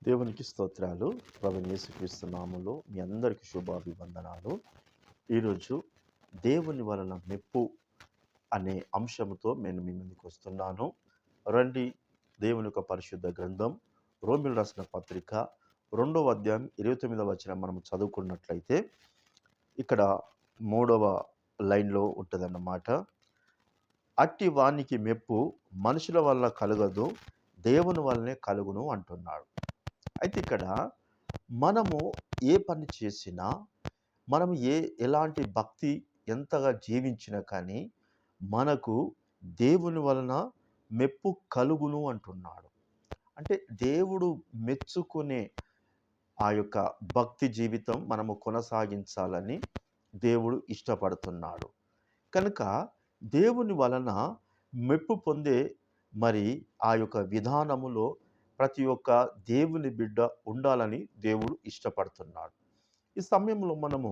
దేవునికి స్తోత్రాలు. ప్రభువైన యేసుక్రీస్తు నామములో మీ అందరికీ శుభాభివందనాలు. ఈరోజు దేవుని వలన మెప్పు అనే అంశంతో నేను మీ ముందుకు వస్తున్నాను. రండి, దేవుని యొక్క పరిశుద్ధ గ్రంథం రోమీయులకు రాసిన పత్రిక 2వ అధ్యాయం 29వ వచనం మనం చదువుకున్నట్లయితే ఇక్కడ 3వ లైన్‌లో ఉంటదన్నమాట. అట్టి వానికి మెప్పు మనుషుల వల్ల కలుగదు, దేవుని వల్లనే కలుగును అంటున్నాడు. అయితే ఇక్కడ మనము ఏ పని చేసినా, మనం ఎలాంటి భక్తి ఎంతగా జీవించినా కానీ, మనకు దేవుని వలన మెప్పు కలుగును అంటున్నాడు. అంటే దేవుడు మెచ్చుకునే ఆ యొక్క భక్తి జీవితం మనము కొనసాగించాలని దేవుడు ఇష్టపడుతున్నాడు. కనుక దేవుని వలన మెప్పు పొందే మరి ఆ యొక్క విధానములో ప్రతి ఒక్క దేవుని బిడ్డ ఉండాలని దేవుడు ఇష్టపడుతున్నాడు. ఈ సమయంలో మనము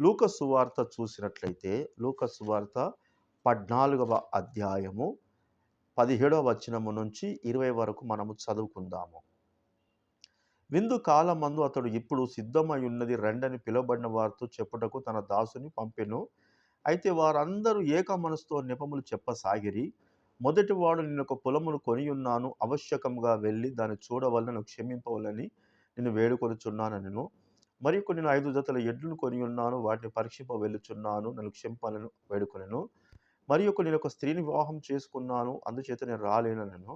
లూకా సువార్త చూసినట్లయితే లూకా సువార్త 14వ అధ్యాయము 17వ వచనము నుంచి 20 వరకు మనము చదువుకుందాము. విందు కాలమందు అతడు ఇప్పుడు సిద్ధమై ఉన్నది రండని పిలువబడిన వారితో చెప్పుటకు తన దాసుని పంపెను. అయితే వారందరూ ఏక మనసుతో నెపములు చెప్పసాగిరి. మొదటివాడు, నేను ఒక పొలమును కొనియున్నాను, ఆవశ్యకముగా వెళ్ళి దాన్ని చూడవలెను, నన్ను క్షమింపవలని నేను వేడుకొనుచున్నానెను. మరియు నేను 5 జతల ఎడ్లను కొనియున్నాను, వాటిని పరీక్షింప వెళ్ళుచున్నాను, నన్ను క్షమింపాలని వేడుకొనెను. మరియు నేను ఒక స్త్రీని వివాహం చేసుకున్నాను, అందుచేత నేను రాలేననెను.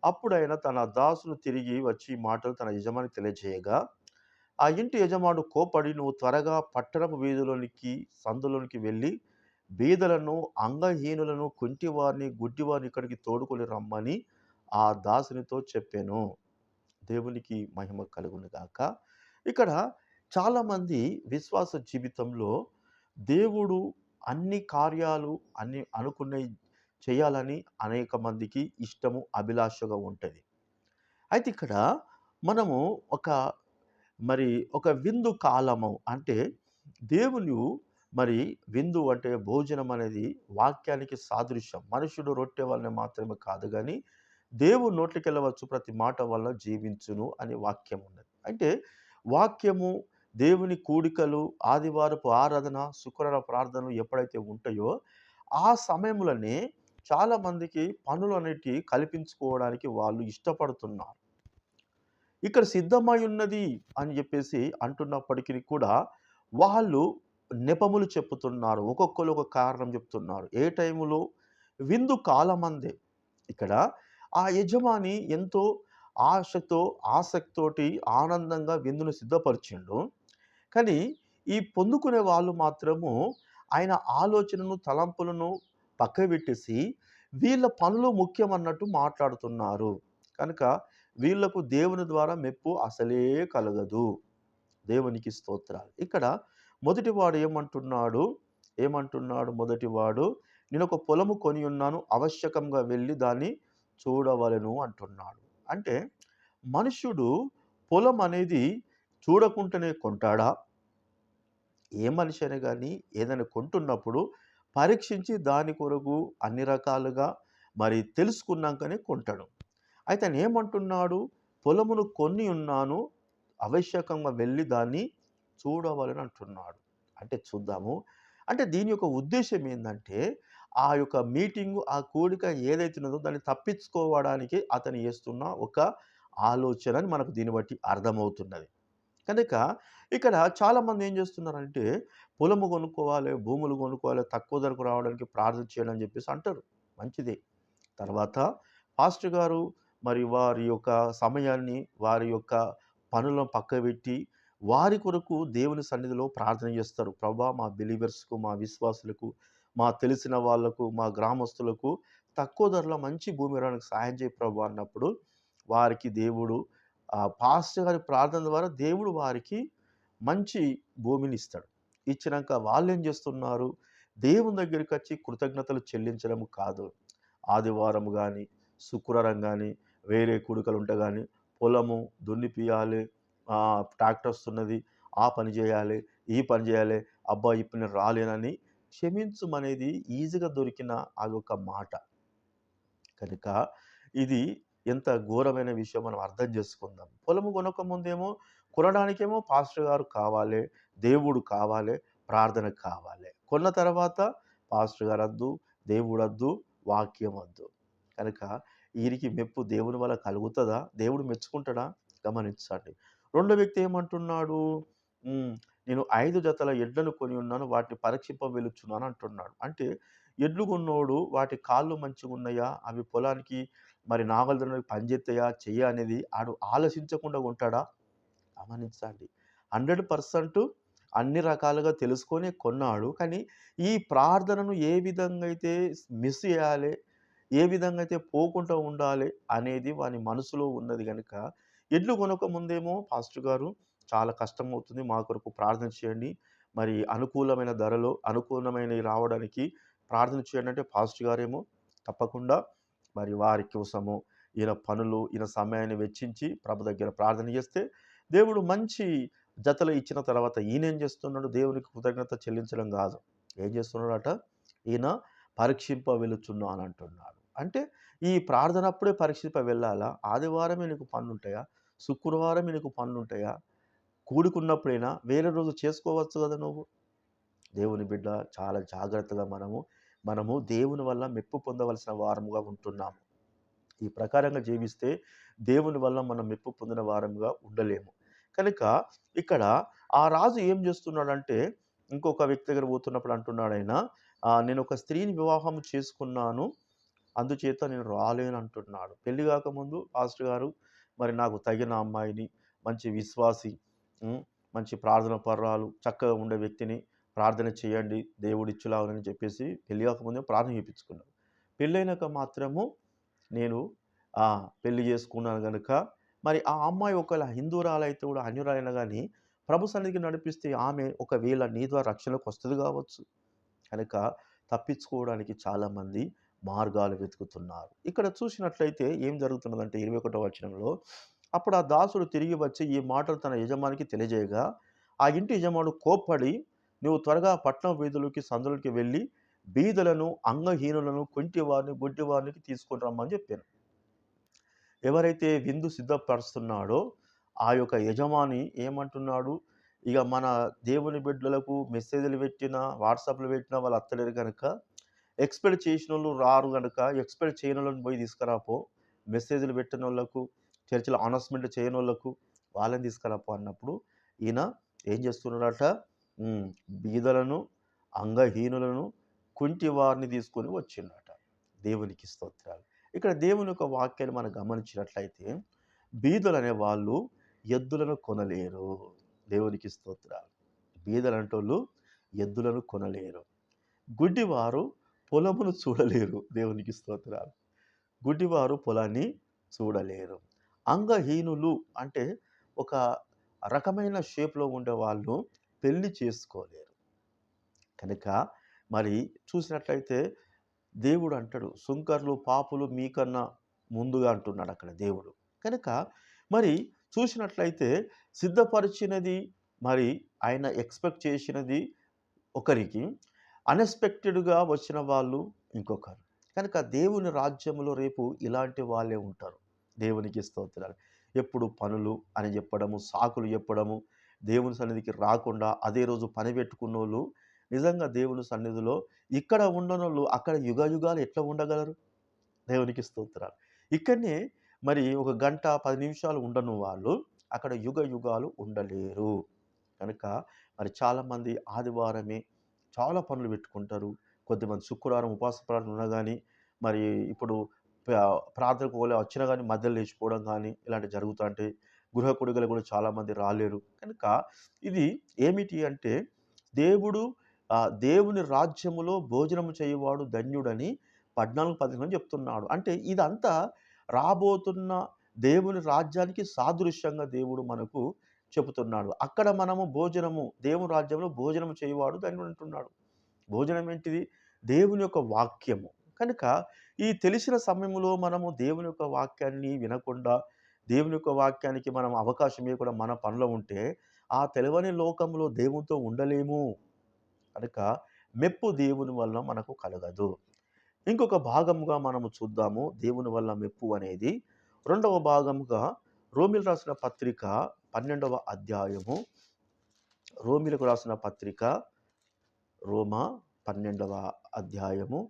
అప్పుడైన తన దాసులు తిరిగి వచ్చి ఈ మాటలు తన యజమానికి తెలియజేయగా, ఆ ఇంటి యజమానుడు కోపడి, నువ్వు త్వరగా పట్టణపు వీధిలోనికి సందులోనికి వెళ్ళి బీదలను, అంగహీనులను, కుంటివారిని, గుడ్డివారిని ఇక్కడికి తోడుకొని రమ్మని ఆ దాసునితో చెప్పెను. దేవునికి మహిమ కలుగును గాక. ఇక్కడ చాలామంది విశ్వాస జీవితంలో దేవుడు అన్ని కార్యాలు అన్ని అనుకున్నవి చేయాలని అనేక మందికి ఇష్టము, అభిలాషగా ఉంటుంది. అయితే ఇక్కడ మనము ఒక విందు కాలము అంటే దేవుడు మరి విందు అంటే భోజనం అనేది వాక్యానికి సాదృశ్యం. మనుషుడు రొట్టె వలన మాత్రమే కాదు గాని దేవుని నోట్లోకెళ్ళవచ్చు ప్రతి మాట వలన జీవించును అనే వాక్యం ఉన్నది. అంటే వాక్యము, దేవుని కూడికలు, ఆదివారపు ఆరాధన, శుక్రవార ప్రార్థనలు ఎప్పుడైతే ఉంటాయో ఆ సమయంలోనే చాలామందికి పనులన్నిటివి కల్పించుకోవడానికి వాళ్ళు ఇష్టపడుతున్నారు. ఇక్కడ సిద్ధమై ఉన్నది అని చెప్పేసి అంటున్నప్పటికీ కూడా వాళ్ళు నెపములు చెప్పుతున్నారు. ఒక్కొక్కరు ఒక కారణం చెప్తున్నారు. ఏ టైములో విందు కాలమందే. ఇక్కడ ఆ యజమాని ఎంతో ఆసక్తితోటి ఆనందంగా విందును సిద్ధపరిచిండు. కానీ ఈ పొందుకునే వాళ్ళు మాత్రము ఆయన ఆలోచనను, తలంపులను పక్కకు పెట్టేసి వీళ్ళ పనులు ముఖ్యమన్నట్టు మాట్లాడుతున్నారు. కనుక వీళ్ళకు దేవుని ద్వారా మెప్పు అసలే కలగదు. దేవునికి స్తోత్రాలు. ఇక్కడ మొదటివాడు ఏమంటున్నాడు మొదటివాడు, నేనొక పొలము కొనియున్నాను, ఆవశ్యకంగా వెళ్ళి దాన్ని చూడవలెను అంటున్నాడు. అంటే మనుష్యుడు పొలం అనేది చూడకుంటనే కొంటాడా? ఏ మనిషి అయినా గానీ ఏదైనా కొంటున్నప్పుడు పరీక్షించి దాని కొరకు అన్ని రకాలుగా మరి తెలుసుకున్నాకనే కొంటాడు. అయితే ఆయన ఏమంటున్నాడు? పొలమును కొని ఉన్నాను, ఆవశ్యకంగా వెళ్ళి దాన్ని చూడవలెను అంటున్నాడు. అంటే చూద్దాము. అంటే దీని యొక్క ఉద్దేశ్యం ఏందంటే, ఆ యొక్క మీటింగు, ఆ కూడిక ఏదైతే ఉన్నదో దాన్ని తప్పించుకోవడానికి అతను చేస్తున్న ఒక ఆలోచన అని మనకు దీన్ని బట్టి అర్థమవుతున్నది. కనుక ఇక్కడ చాలామంది ఏం చేస్తున్నారంటే, పొలము కొనుక్కోవాలి, భూములు కొనుక్కోవాలి, తక్కువ ధరకు రావడానికి ప్రార్థన చేయాలి అని చెప్పేసి అంటారు. మంచిదే. తర్వాత పాస్టర్ గారు మరి వారి యొక్క సమయాన్ని, వారి యొక్క పనులను పక్కబెట్టి, వారి కొరకు దేవుని సన్నిధిలో ప్రార్థన చేస్తారు. ప్రభా, మా బిలీవర్స్‌కు, మా విశ్వాసులకు, మా తెలిసిన వాళ్ళకు, మా గ్రామస్తులకు తక్కువ ధరలో మంచి భూమి ఇవ్వడానికి సహాయం చేయి ప్రభా అన్నప్పుడు, వారికి దేవుడు పాస్టర్ గారి ప్రార్థన ద్వారా దేవుడు వారికి మంచి భూమిని ఇస్తాడు. ఇచ్చినంక వాళ్ళేం చేస్తున్నారు? దేవుని దగ్గరికొచ్చి కృతజ్ఞతలు చెల్లించడం కాదు. ఆదివారం గానీ, శుక్రవారం గానీ, వేరే కూడికలుంటే గానీ, పొలము దున్నిపియాలి, ట్రాక్టర్ వస్తున్నది, ఆ పని జేయాలి, ఈ పని జేయాలి, అబ్బా! ఇప్పుడు నేను రాలేనని క్షమించుమనేది ఈజీగా దొరికిన అదొక మాట. కనుక ఇది ఎంత ఘోరమైన విషయం మనం అర్థం చేసుకుందాం. పొలము కొనక ముందేమో కొనడానికేమో పాస్టర్ గారు కావాలె, దేవుడు కావాలె, ప్రార్థన కావాలె. కొన్న తర్వాత పాస్టర్ గారొద్దు, దేవుడొద్దు, వాక్యం వద్దు. కనుక ఈయనకి మెప్పు దేవుని వల్ల కలుగుతదా? దేవుడు మెచ్చుకుంటాడా? గమనించండి. రెండో వ్యక్తి ఏమంటున్నాడు? హ్మ్. నేను 5 జతల ఎడ్లను కొని ఉన్నాను. వాటిని పరీక్షింప వెలుచున్నాను అంటున్నాడు. అంటే ఎడ్లు కొన్నోడు వాటి కాళ్ళు మంచిగున్నయా? అవి పొలానికి మరి నాగలి దున్నడానికి పనిచేత్తయా? చెయ్యా? అనేది ఆడు ఆలోచించకుండా కొంటాడా? గమనించండి. 100% అన్ని రకాలుగా తెలుసుకొనే కొన్నాడు. కానీ ఈ ప్రార్థనను ఏ విధంగా అయితే మిస్ చేయాలే, ఏ విధంగా అయితే పోకుండా ఉండాలి అనేది వాని మనసులో ఉన్నది గనుక, ఎడ్లు కొనక ముందేమో పాస్టర్ గారు చాలా కష్టమవుతుంది. మా కొరకు ప్రార్థన చేయండి. మరి అనుకూలమైన ధరలో అనుకూలమైనవి రావడానికి ప్రార్థన చేయండి అంటే పాస్టర్ గారేమో తప్పకుండా మరి వారి కోసము ఈయన పనులు, ఈయన సమయాన్ని వెచ్చించి ప్రభు దగ్గర ప్రార్థన చేస్తే దేవుడు మంచి జతలు ఇచ్చిన తర్వాత ఈయనేం చేస్తున్నాడు? దేవునికి కృతజ్ఞత చెల్లించడం గాదు. ఏం చేస్తున్నాడట? ఈయన పరీక్షింప వెలుచున్నానంటున్నాడు. అంటే ఈ ప్రార్థనప్పుడే పరీక్షింప వెళ్ళాలా? ఆదివారమే నీకు పనులుంటాయా? శుక్రవారమే నీకు పనులుంటాయా? కూడుకున్నప్పుడైనా వేరే రోజు చేసుకోవచ్చు గదా నువ్వు. దేవుని బిడ్డ చాలా జాగ్రత్తగా మనము దేవుని వల్ల మెప్పు పొందవలసిన వారముగా ఉంటున్నాము. ఈ ప్రకారంగా జీవిస్తే దేవుని వల్ల మనం మెప్పు పొందిన వారంగా ఉండలేము. కనుక ఇక్కడ ఆ రాజు ఏం చేస్తున్నాడంటే, ఇంకొక వ్యక్తి దగ్గర పోతున్నప్పుడు అంటున్నాడాయన, నేనొక స్త్రీని వివాహం చేసుకున్నాను. అందుచేత నేను రాలేనంటున్నాడు. పెళ్లి కాకముందు పాస్టర్ గారు మరి నాకు తగిన అమ్మాయిని, మంచి విశ్వాసి, హ్మ్, మంచి ప్రార్థన పర్రాలు, చక్కగా ఉండే వ్యక్తిని ప్రార్థన చేయండి దేవుడిచ్చులాగునని చెప్పేసి పెళ్లి కాకముందే ప్రార్థన చేపించుకున్నాడు. పెళ్ళైనాక మాత్రము నేను పెళ్లి చేసుకున్నాను గనుక, మరి ఆ అమ్మాయి ఒకవేళ హిందువురాలైతే కూడా అన్యురాలైనా గానీ, ప్రభు సన్నిధికి నడిపిస్తే ఆమె ఒకవేళ నీ ద్వారా రక్షణలోకొస్తది గావచ్చు. కనుక తప్పించుకోవడానికి చాలామంది మార్గాలు వెతుకుతున్నారు. ఇక్కడ చూసినట్లయితే ఏం జరుగుతున్నదంటే 21వ వచనంలో, అప్పుడు ఆ దాసుడు తిరిగి వచ్చి ఈ మాటలు తన యజమానికి తెలియజేయగా, ఆ ఇంటి యజమానుడు కోప్పడి, "నువ్వు త్వరగా పట్టణం వీధులకి, సందులకి వెళ్లి బీదలను, అంగహీనులను, కుంటివారిని, గుడ్డివారిని తీసుకొని రమ్మని" చెప్పాను. ఎవరైతే విందు సిద్ధపరుస్తున్నాడో ఆ యొక్క యజమాని ఏమంటున్నాడు, ఇక మన దేవుని బిడ్డలకు మెసేజ్‌లు పెట్టినా, వాట్సాప్‌లు పెట్టినా వాళ్ళు అత్తలేరు గనక, ఎక్స్‌పెక్ట్ చేసినోళ్ళు రారు గనక, ఎక్స్‌పెక్ట్ చేయనోళ్ళని పోయి తీసుకురాపో. మెసేజ్‌లు పెట్టినోళ్ళకు, చర్చిలో అనౌన్స్‌మెంట్ చేయనోళ్ళకు వాళ్ళని తీసుకురాపో అన్నప్పుడు, ఈయన ఏం చేస్తున్నాడట, హ్మ్, బీదలను, అంగహీనులను, కుంటి వారిని తీసుకొని వచ్చిండట. దేవునికి స్తోత్రాలు. ఇక్కడ దేవుని యొక్క వాక్యాన్ని మనం గమనించినట్లయితే, బీదలనే వాళ్ళు ఎద్దులను కొనలేరు. దేవునికి స్తోత్రాలు. బీదలంటోళ్ళు ఎద్దులను కొనలేరు. గుడ్డివారు పొలమును చూడలేరు. దేవునికి స్తోత్రాలు. గుడ్డివారు పొలాన్ని చూడలేరు. అంగహీనులు అంటే ఒక రకమైన షేప్‌లో ఉండేవాళ్ళు పెళ్లి చేసుకోలేరు. కనుక మరి చూసినట్లయితే దేవుడు అంటాడు, సుంకర్లు, పాపులు మీకన్నా ముందుగా అంటున్నాడు అక్కడ దేవుడు. కనుక మరి చూసినట్లయితే సిద్ధపరిచినది మరి ఆయన ఎక్స్‌పెక్ట్ చేసినది ఒకరికి, అన్‌ఎక్స్‌పెక్టెడ్‌గా వచ్చిన వాళ్ళు ఇంకొకరు. కనుక దేవుని రాజ్యంలో రేపు ఇలాంటి వాళ్ళే ఉంటారు. దేవునికి స్తోత్రాలు. ఎప్పుడు పనులు అని చెప్పడము, సాకులు చెప్పడము, దేవుని సన్నిధికి రాకుండా అదే రోజు పని పెట్టుకున్నోళ్ళు నిజంగా దేవుని సన్నిధిలో ఇక్కడ ఉండనోళ్ళు అక్కడ యుగాలు ఎట్లా ఉండగలరు? దేవునికి స్తోత్రాలు. ఇక్కడనే మరి ఒక గంట, 10 నిమిషాలు ఉండని వాళ్ళు అక్కడ యుగాలు ఉండలేరు. కనుక మరి చాలామంది ఆదివారమే చాలా పనులు పెట్టుకుంటారు. కొద్దిమంది శుక్రవారం ఉపవాస ప్రార్థన ఉన్నా గాని, మరి ఇప్పుడు ప్రార్థనకు ఒకవేళ వచ్చినా గాని మధ్యలో లేచిపోవడం గాని ఇలాంటివి జరుగుతాంటాయి. గృహ కూడికలు కూడా చాలామంది రాలేరు. కనుక ఇది ఏమిటి అంటే దేవుడు దేవుని రాజ్యములో భోజనము చేయువాడు ధన్యుడని 14, 15 చెప్తున్నాడు. అంటే ఇదంతా రాబోతున్న దేవుని రాజ్యానికి సాదృశ్యంగా దేవుడు మనకు చెబుతున్నాడు. అక్కడ మనము దేవుని రాజ్యంలో భోజనం చేయువాడు ధన్యుడు అంటున్నాడు. భోజనం ఏంటిది? దేవుని యొక్క వాక్యము. కనుక ఈ తెలిసిన సమయంలో మనము దేవుని యొక్క వాక్యాన్ని వినకుండా, దేవుని యొక్క వాక్యానికి మనం అవకాశం ఇవ్వకుండా మన పనిలో ఉంటే, ఆ తెలవని లోకంలో దేవునితో ఉండలేము. కనుక మెప్పు దేవుని వల్ల మనకు కలగదు. ఇంకొక భాగముగా మనము చూద్దాము. దేవుని వల్ల మెప్పు అనేది రెండవ భాగముగా రోమిలు రాసిన పత్రిక 12వ అధ్యాయము, రోమిలకు రాసిన పత్రిక రోమా 12వ అధ్యాయము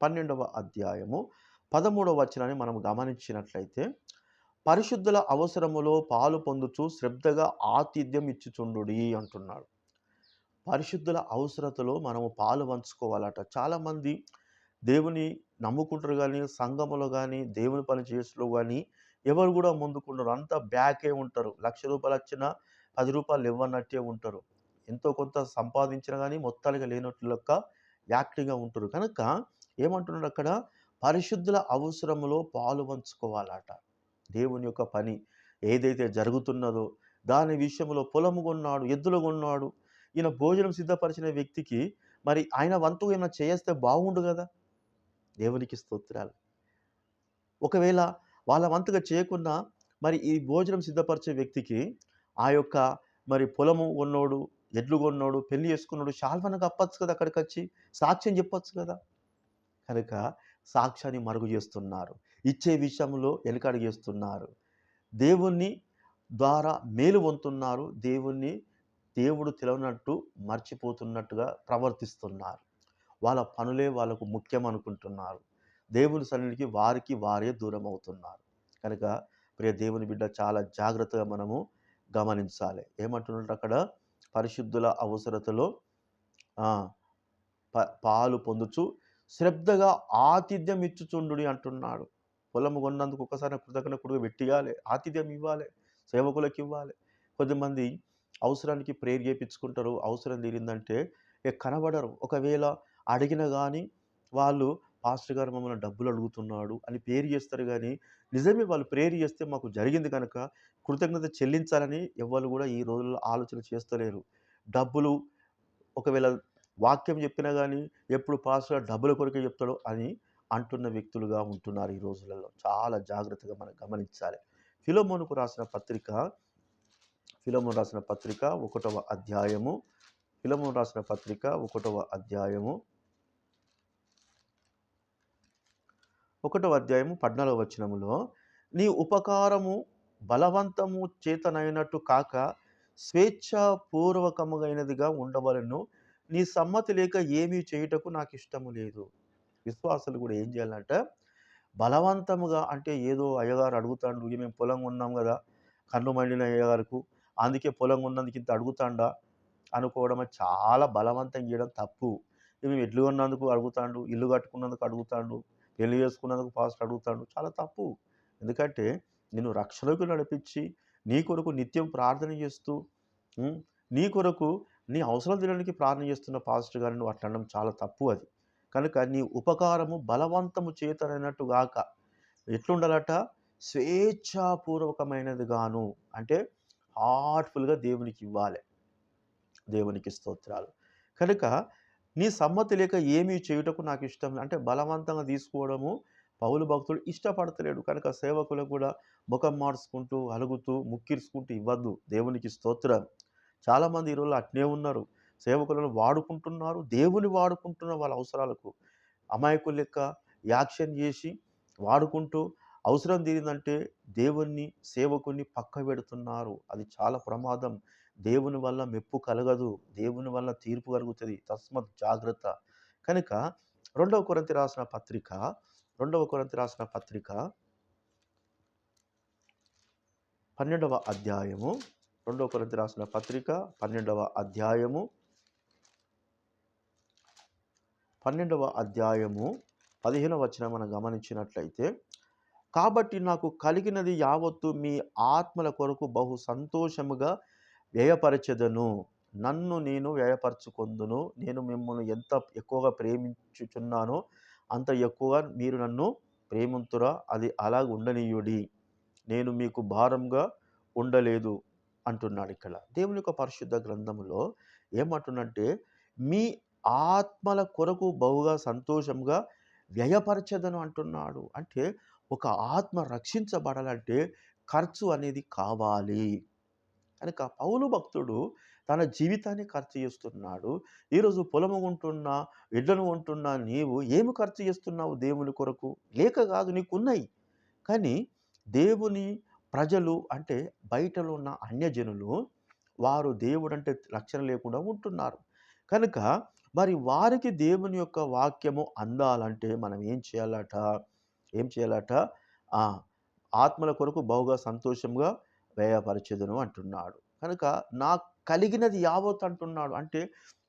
13వ వచనాన్ని మనం గమనించినట్లయితే, పరిశుద్ధుల అవసరములో పాలు పొందుచు శ్రద్ధగా ఆతిథ్యం ఇచ్చుచుండుడి అంటున్నాడు. పరిశుద్ధుల అవసరతలో మనము పాలు పంచుకోవాలట. చాలామంది దేవుని నమ్ముకుంటారు కానీ, సంఘములో కానీ, దేవుని పని చేసులో కానీ ఎవరు కూడా ముందుకుంటారు. అంతా బ్యాకే ఉంటారు. ₹1,00,000 వచ్చినా ₹10 ఇవ్వనట్టే ఉంటారు. ఎంతో కొంత సంపాదించినా కానీ మొత్తానికి లేనట్లు లెక్క యాక్టివ్గా ఉంటారు. కనుక ఏమంటున్నాడు అక్కడ, పరిశుద్ధుల అవసరములో పాలు పంచుకోవాలట. దేవుని యొక్క పని ఏదైతే జరుగుతున్నదో దాని విషయంలో పొలము కొన్నాడు, ఎద్దులు కొన్నాడు, ఈయన భోజనం సిద్ధపరిచిన వ్యక్తికి మరి ఆయన వంతు ఏమైనా చేస్తే బాగుండు కదా. దేవునికి స్తోత్రాలు. ఒకవేళ వాళ్ళ వంతుగా చేయకుండా మరి ఈ భోజనం సిద్ధపరిచే వ్యక్తికి ఆ యొక్క మరి పొలము కొన్నోడు, ఎడ్లు కొన్నోడు, పెళ్లి చేసుకున్నాడు, శాల్వను కప్పచ్చు కదా, అక్కడికి వచ్చి సాక్ష్యం చెప్పచ్చు కదా. కనుక సాక్ష్యాన్ని మరుగు చేస్తున్నారు, ఇచ్చే విషయంలో వెనుకడుగేస్తున్నారు, దేవుణ్ణి ద్వారా మేలు పొందుతున్నారు, దేవుడు తెలియనట్టు మర్చిపోతున్నట్టుగా ప్రవర్తిస్తున్నారు. వాళ్ళ పనులే వాళ్ళకు ముఖ్యం అనుకుంటున్నారు. దేవుని సన్నిధికి వారే దూరం అవుతున్నారు. కనుక ప్రియ దేవుని బిడ్డ, చాలా జాగ్రత్తగా మనము గమనించాలి. ఏమంటున్నట్టు అక్కడ, పరిశుద్ధుల అవసరతలో పాలు పొందుచు శ్రద్ధగా ఆతిథ్యం ఇచ్చుచుండుడి అంటున్నాడు. పొలము కొన్నందుకు ఒకసారి కృతజ్ఞతగా పెట్టియాలి, ఆతిథ్యం ఇవ్వాలి, సేవకులకు ఇవ్వాలి. కొద్దిమంది అవసరానికి ప్రేర్ చేయించుకుంటారు, అవసరం తీరిందంటే కనబడరు. ఒకవేళ అడిగిన కానీ వాళ్ళు పాస్టర్ గారు మమ్మల్ని డబ్బులు అడుగుతున్నాడు అని పేరు చేస్తారు, కానీ నిజమే వాళ్ళు ప్రేర్ చేస్తే మాకు జరిగింది కనుక కృతజ్ఞత చెల్లించాలని ఎవ్వరు కూడా ఈ రోజుల్లో ఆలోచన చేస్తలేరు. డబ్బులు ఒకవేళ వాక్యం చెప్పినా కానీ ఎప్పుడు పాస్టర్ డబ్బుల కొరకే చెప్తాడో అని అంటున్న వ్యక్తులుగా ఉంటున్నారు ఈ రోజులలో. చాలా జాగ్రత్తగా మనం గమనించాలి. ఫిలెమోనుకు రాసిన పత్రిక 1వ అధ్యాయము, 14వ వచనములో, నీ ఉపకారము బలవంతము చేతనైనట్టు కాక స్వేచ్ఛాపూర్వకముగైనదిగా ఉండవలను, నీ సమ్మతి లేక ఏమీ చేయుటకు నాకు ఇష్టము లేదు. విశ్వాసులు కూడా ఏం చేయాలంటే, బలవంతముగా అంటే ఏదో అయ్యగారు అడుగుతాడు, మేము పొలం ఉన్నాం కదా, కన్ను మండిన అయ్యగారుకు అందుకే పొలం ఉన్నందుకు ఇంత అడుగుతాండా అనుకోవడం చాలా బలవంతం చేయడం తప్పు. మేము ఎడ్లు కొన్నందుకు అడుగుతాడు, ఇల్లు కట్టుకున్నందుకు అడుగుతాడు, పెళ్లి చేసుకున్నందుకు పాస్టర్ అడుగుతాడు, చాలా తప్పు. ఎందుకంటే నిన్ను రక్షణకు నడిపించి నీ కొరకు నిత్యం ప్రార్థన చేస్తూ నీ కొరకు నీ అవసరం తీరడానికి ప్రార్థన చేస్తున్న పాస్టర్ గారిని నువ్వు అట్లా అనడం చాలా తప్పు. అది కనుక నీ ఉపకారము బలవంతము చేతనైనట్టు గాక ఎట్లుండాలట, స్వేచ్ఛాపూర్వకమైనది గాను, అంటే హార్ట్ఫుల్గా దేవునికి ఇవ్వాలి. దేవునికి స్తోత్రాలు. కనుక నీ సమ్మతి లేక ఏమీ చేయుటకు నాకు ఇష్టం, అంటే బలవంతంగా తీసుకోవడము పౌలు భక్తుడు ఇష్టపడతలేడు. కనుక సేవకులకు కూడా ముఖం మార్చుకుంటూ అలుగుతూ ముక్కిర్చుకుంటూ ఇవ్వద్దు. దేవునికి స్తోత్రం. చాలామంది ఈరోజు అట్నే ఉన్నారు, సేవకులను వాడుకుంటున్నారు, దేవుని వాడుకుంటున్న వాళ్ళ అవసరాలకు అమాయకుల లెక్క యాక్షన్ చేసి వాడుకుంటూ అవసరం తీరిందంటే దేవుణ్ణి సేవకుని పక్క పెడుతున్నారు. అది చాలా ప్రమాదం. దేవుని వల్ల మెప్పు కలగదు, దేవుని వల్ల తీర్పు కలుగుతుంది. తస్మత్ జాగ్రత్త. కనుక 2వ కొరింథీ రాసిన పత్రిక 12వ అధ్యాయము, 2వ కొరింథీ రాసిన పత్రిక 12వ అధ్యాయము 15వ వచనం మనం గమనించినట్లయితే, కాబట్టి నాకు కలిగినది యావత్తు మీ ఆత్మల కొరకు బహు సంతోషముగా వ్యయపరచెదను, నన్ను నేను వ్యయపరచుకొందును. నేను మిమ్మల్ని ఎంత ఎక్కువగా ప్రేమించుచున్నానో అంత ఎక్కువగా మీరు నన్ను ప్రేమింతురా, అది అలాగ ఉండనీయుడి, నేను మీకు భారంగా ఉండలేదు అంటున్నాడు. ఇక్కడ దేవుని యొక్క పరిశుద్ధ గ్రంథములో ఏమంటున్నంటే, మీ ఆత్మల కొరకు బహుగా సంతోషంగా వ్యయపరచదను అంటున్నాడు. అంటే ఒక ఆత్మ రక్షించబడాలంటే ఖర్చు అనేది కావాలి. కనుక పౌలు భక్తుడు తన జీవితాన్ని ఖర్చు చేస్తున్నాడు. ఈరోజు పొలము కొంటున్నా, ఎడ్లను కొంటున్నా నీవు ఏమి ఖర్చు చేస్తున్నావు దేవుని కొరకు? లేక కాదు, నీకున్నయి. కానీ దేవుని ప్రజలు అంటే బయటలో ఉన్న అన్యజనులు వారు దేవుడంటే రక్షణ లేకుండా ఉంటున్నారు. కనుక మరి వారికి దేవుని యొక్క వాక్యము అందాలంటే మనం ఏం చేయాలట? ఏం చేయాలట? ఆ! ఆత్మల కొరకు బహుగా సంతోషంగా వ్యయపరచెదను అంటున్నాడు. కనుక నాకు కలిగినది యావత్తు అంటున్నాడు. అంటే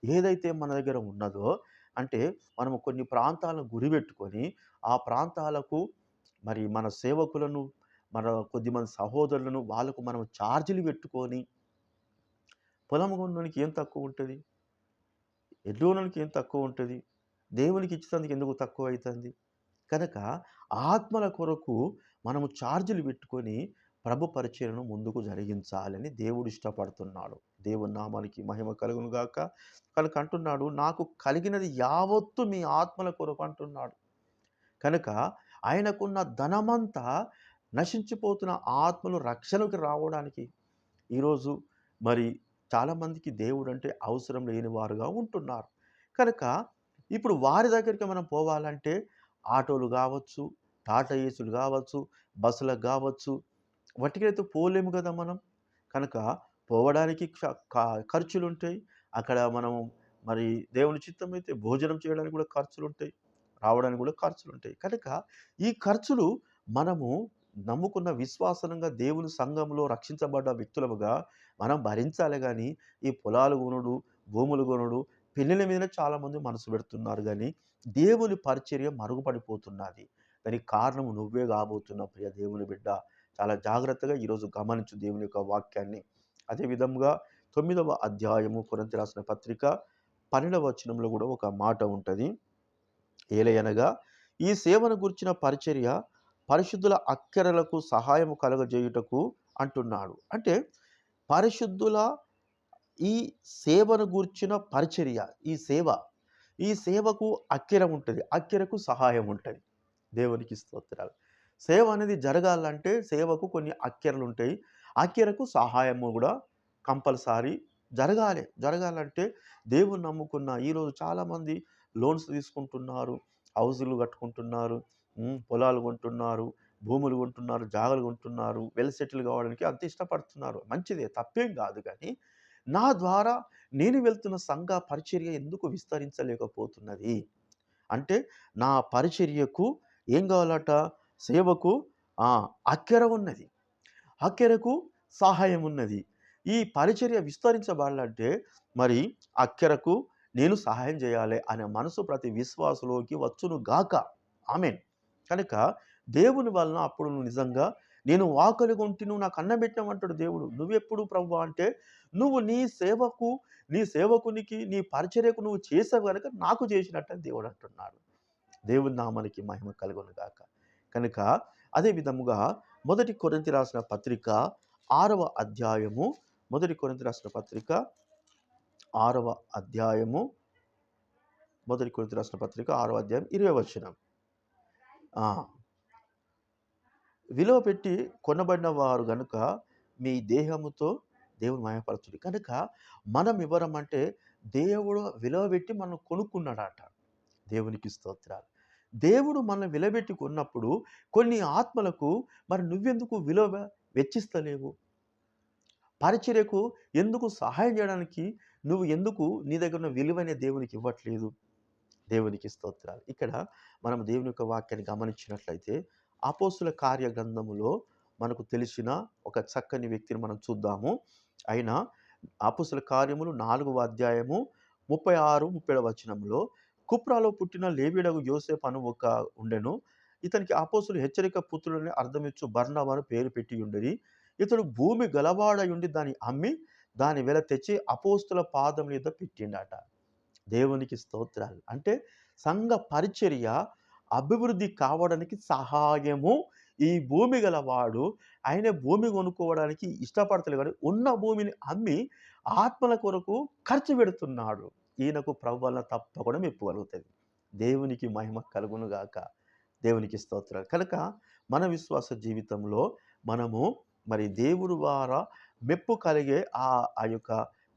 ఏదైతే మన దగ్గర ఉన్నదో, అంటే మనము కొన్ని ప్రాంతాలను గురిపెట్టుకొని ఆ ప్రాంతాలకు మరి మన సేవకులను, మన కొద్దిమంది సహోదరులను వాళ్ళకు మనం ఛార్జీలు పెట్టుకొని పొలం కొన్నోనికి ఏం తక్కువుంటది? ఎడ్లోనికి ఏం తక్కువుంటది? దేవునికి ఇచ్చినందుకు ఎందుకు తక్కువైతంది? కనుక ఆత్మల కొరకు మనము ఛార్జీలు పెట్టుకొని ప్రభు పరిచర్యను ముందుకు జరిగించాలని దేవుడు ఇష్టపడుతున్నాడు. దేవుని నామానికి మహిమ కలుగును గాక. కనుక అంటున్నాడు, నాకు కలిగినది యావత్తు మీ ఆత్మల కొరకు అంటున్నాడు. కనుక ఆయనకున్న ధనమంతా నశించిపోతున్న ఆత్మలు రక్షణకు రావడానికి ఈరోజు మరి చాలామందికి దేవుడంటే అవసరం లేని వారుగా ఉంటున్నారు. కనుక ఇప్పుడు వారి దగ్గరికి మనం పోవాలంటే ఆటోలు కావచ్చు, టాటా ఏసులు కావచ్చు, బస్సులకు కావచ్చు, వాటికైతే పోలేము కదా మనం. కనుక పోవడానికి ఖర్చులుంటాయి. అక్కడ మనం మరి దేవుని చిత్తమైతే భోజనం చేయడానికి కూడా ఖర్చులుంటాయి. రావడానికి కూడా ఖర్చులుంటాయి. కనుక ఈ ఖర్చులు మనము నమ్ముకున్న విశ్వాసంగా దేవుని సంఘంలో రక్షించబడ్డ వ్యక్తులముగా మనం భరించాలి గానీ, ఈ పొలాలు కొనుడు, భూములు కొనుడు, పెళ్ళిళ్ళ మీదనే చాలామంది మనసు పెడుతున్నారు గానీ, దేవుని పరిచర్య మరుగుపడిపోతున్నది. దానికి కారణం నువ్వే కాబోతున్నావు ప్రియ దేవుని బిడ్డ. చాలా జాగ్రత్తగా ఈరోజు గమనించు దేవుని యొక్క వాక్యాన్ని. అదే విధముగా 9వ అధ్యాయము కొరింథీ రాసిన పత్రిక 12వ వచనంలో కూడా ఒక మాట ఉంటది. ఏలయనగా ఈ సేవను గూర్చిన పరిచర్య పరిశుద్ధుల అక్కరలకు సహాయము కలుగజేయుటకు అంటున్నాడు. అంటే పరిశుద్ధుల ఈ సేవను గూర్చిన పరిచర్య, ఈ సేవకు అక్కెర ఉంటది. అక్కెరకు సహాయం ఉంటది. దేవునికి స్తోత్రాలు. సేవ అనేది జరగాలంటే సేవకు కొన్ని అక్కెరలుంటాయి. అక్కెరకు సహాయము గూడా కంపల్సరీ జరగాలి. జరగాలంటే దేవున్ని నమ్ముకున్న ఈరోజు చాలామంది లోన్స్ తీసుకుంటున్నారు, హౌజులు కట్టుకుంటున్నారు, పొలాలు కొంటున్నారు, భూములు కొంటున్నారు, జాగలు కొంటున్నారు, వెల్ సెటిల్ కావడానికి అంత ఇష్టపడుతున్నారు. మంచిదే, తప్పేం కాదు. కానీ నా ద్వారా నేను వెళ్తున్న సంఘ పరిచర్య ఎందుకు విస్తరించలేకపోతున్నది? అంటే నా పరిచర్యకు ఏం కావాలట? సేవకు అక్కెర ఉన్నది. అక్కెరకు సహాయం ఉన్నది. ఈ పరిచర్య విస్తరించబడాలంటే మరి అక్కెరకు నేను సహాయం చేయాలి అనే మనసు ప్రతి విశ్వాసులోకి వచ్చును గాక. ఆమేన్. కనుక దేవుని వలన అప్పుడు నువ్వు నిజంగా నేను ఆకలి కొంటి నువ్వు నాకు అన్నం పెట్టామంటాడు దేవుడు. నువ్వెప్పుడు ప్రభువా అంటే నువ్వు నీ సేవకునికి, నీ పరిచర్యకు నువ్వు చేసావు గనుక నాకు చేసినట్టు అని దేవుడు అంటున్నాడు. దేవుని నామానికి మహిమ కలుగును గాక. కనుక అదే విధముగా మొదటి కొరింథీ రాసిన పత్రిక 6వ అధ్యాయము, మొదటి కొరింథీ రాసిన పత్రిక 6వ అధ్యాయము, మొదటి కొరింథీ రాసిన పత్రిక 6వ అధ్యాయం 20వ వచనం. విలువ పెట్టి కొనబడిన వారు గనుక మీ దేహముతో దేవుని మహిమపరచుడి. కనుక మనం ఎవరమంటే దేవుడు విలువ పెట్టి మనం కొనుక్కున్నాడట. దేవునికి స్తోత్రాలు. దేవుడు మనల్ని విలువబెట్టి కొన్నప్పుడు కొన్ని ఆత్మలకు మరి నువ్వెందుకు విలువ వెచ్చిస్తలేవు? పరిచర్యకు ఎందుకు సహాయం చేయడానికి నువ్వు ఎందుకు నీ దగ్గర ఉన్న విలువైన దేవునికి ఇవ్వట్లేదు? దేవునికి స్తోత్రాలు. ఇక్కడ మనం దేవుని యొక్క వాక్యాన్ని గమనించినట్లయితే అపోస్తుల కార్య గ్రంథములో మనకు తెలిసిన ఒక చక్కని వ్యక్తిని మనం చూద్దాము. ఆయన అపోస్తుల కార్యములు 4వ అధ్యాయము 36, 37 వచనంలో కుప్రాలో పుట్టిన లేవీయుడగు యోసేపు అను ఒక ఉండెను. ఇతనికి అపోస్తులు హెచ్చరిక పుత్రుడని అర్థమిచ్చు బర్నబా అని పేరు పెట్టి ఉండేది. ఇతడు భూమి గలవాడయుండి దాన్ని అమ్మి దాని వెల తెచ్చి అపోస్తుల పాదం మీద పెట్టిండట. దేవునికి స్తోత్రాలు. అంటే సంఘ పరిచర్య అభివృద్ధి కావడానికి సహాయము ఈ భూమి గలవాడు ఆయన భూమి కొనుక్కోవడానికి ఇష్టపడతలే కానీ ఉన్న భూమిని అమ్మి ఆత్మల కొరకు ఖర్చు పెడుతున్నాడు. ఈయనకు ప్రభు వలన తప్పకుండా మెప్పుగలుగుతుంది. దేవునికి మహిమ కలుగును గాక. దేవునికి స్తోత్రాలు. కనుక మన విశ్వాస జీవితంలో మనము మరి దేవుడు ద్వారా మెప్పు కలిగే ఆ యొక్క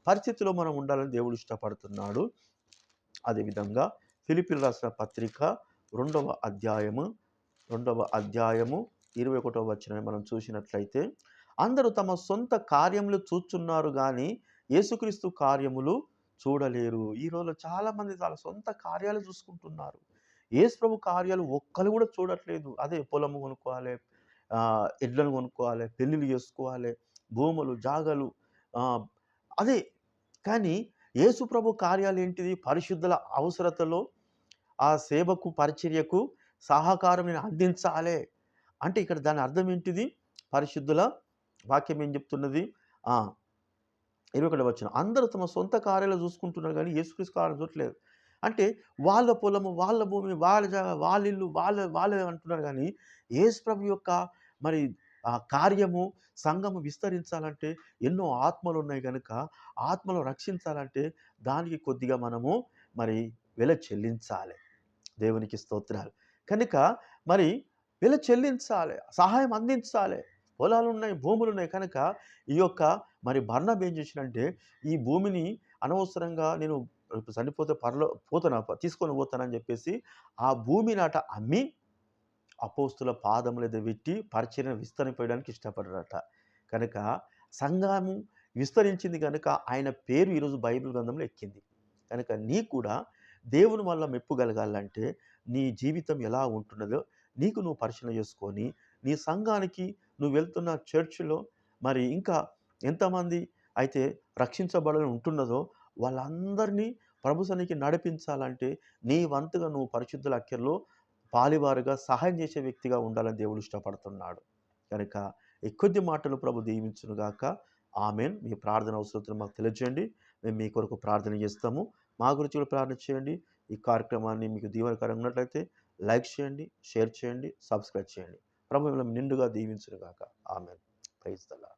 పరిస్థితిలో మనం ఉండాలని దేవుడు ఇష్టపడుతున్నాడు. అదేవిధంగా ఫిలిప్పీయులకు రాసిన పత్రిక 2వ అధ్యాయము 21వ వచనాన్ని మనం చూసినట్లయితే, అందరూ తమ సొంత కార్యములు చూచున్నారు గాని యేసుక్రీస్తు కార్యములు చూడలేరు. ఈ రోజుల్లో చాలామంది వాళ్ళ సొంత కార్యాలు చూసుకుంటున్నారు. యేసు ప్రభు కార్యాలు ఒక్కళ్ళు కూడా చూడట్లేదు. అదే పొలము కొనుక్కోవాలి, ఎడ్లను కొనుక్కోవాలి, పెళ్ళిళ్ళు చేసుకోవాలి, భూములు, జాగలు, ఆహ్, అదే. కానీ యేసు ప్రభు కార్యాలేంటిది? పరిశుద్ధుల అవసరతలో ఆ సేవకు, పరిచర్యకు సహకారం నేను అందించాలే. అంటే ఇక్కడ దాని అర్థం ఏంటిది? పరిశుద్ధుల వాక్యం ఏం చెప్తున్నది? ఆ! 21వ వచనం. అందరూ తమ సొంత కార్యాలు చూసుకుంటున్నారు గానీ యేసుక్రీస్తు కార్యం చూడట్లేదు. అంటే వాళ్ళ పొలము, వాళ్ళ భూమి, వాళ్ళ జాగా, వాళ్ళ ఇల్లు, వాళ్ళే అంటున్నారు గానీ యేసు ప్రభు యొక్క మరి కార్యము, సంఘము విస్తరించాలంటే ఎన్నో ఆత్మలున్నాయి గనుక ఆత్మలు రక్షించాలంటే దానికి కొద్దిగా మనము మరి వెల చెల్లించాలి. దేవునికి స్తోత్రాలు. కనుక మరి వెల చెల్లించాలి, సహాయం అందించాలి. పొలాలున్నాయి, భూములున్నాయి కనుక ఈ యొక్క మరి బర్నబా ఏం చేసిండంటే, ఈ భూమిని అనవసరంగా నేను ఇప్పుడు చనిపోతే తీసుకొని పోతానని చెప్పేసి ఆ భూమినట అమ్మి అపోస్తుల పాదముల మీద పెట్టి పరిచర్యను విస్తరింపడానికి ఇష్టపడ్డాడట. కనుక సంఘము విస్తరించింది కనుక ఆయన పేరు ఈరోజు బైబిల్ గ్రంథంలో ఎక్కింది. కనుక నీకు కూడా దేవుని వల్ల మెప్పు కలగాలంటే నీ జీవితం ఎలా ఉంటున్నదో నీకు నువ్వు పరిశీలన చేసుకొని, నీ సంఘానికి నువ్వు వెళ్తున్న చర్చిలో మరి ఇంకా ఎంతమంది అయితే రక్షించబడాలని ఉంటున్నదో వాళ్ళందరినీ ప్రభు సన్నిధికి నడిపించాలంటే నీ వంతుగా నువ్వు పరిశుద్ధుల అక్కర్లో పాలివారుగా సహాయం చేసే వ్యక్తిగా ఉండాలని దేవుడు ఇష్టపడుతున్నాడు. కనుక ఈ కొద్ది మాటలు ప్రభు దీవించునుగాక. ఆమేన్. మీ ప్రార్థన అవసరతను మాకు తెలియజేయండి. మేము మీ కొరకు ప్రార్థన చేస్తాము. మా గురించి కూడా ప్రార్థన చేయండి. ఈ కార్యక్రమాన్ని మీకు దీవెనకరంగా ఉన్నట్లయితే లైక్ చేయండి, షేర్ చేయండి, సబ్స్క్రైబ్ చేయండి. ప్రభు మిమ్మల్ని నిండుగా దీవించునుగాక. ఆమేన్. Praise the lord.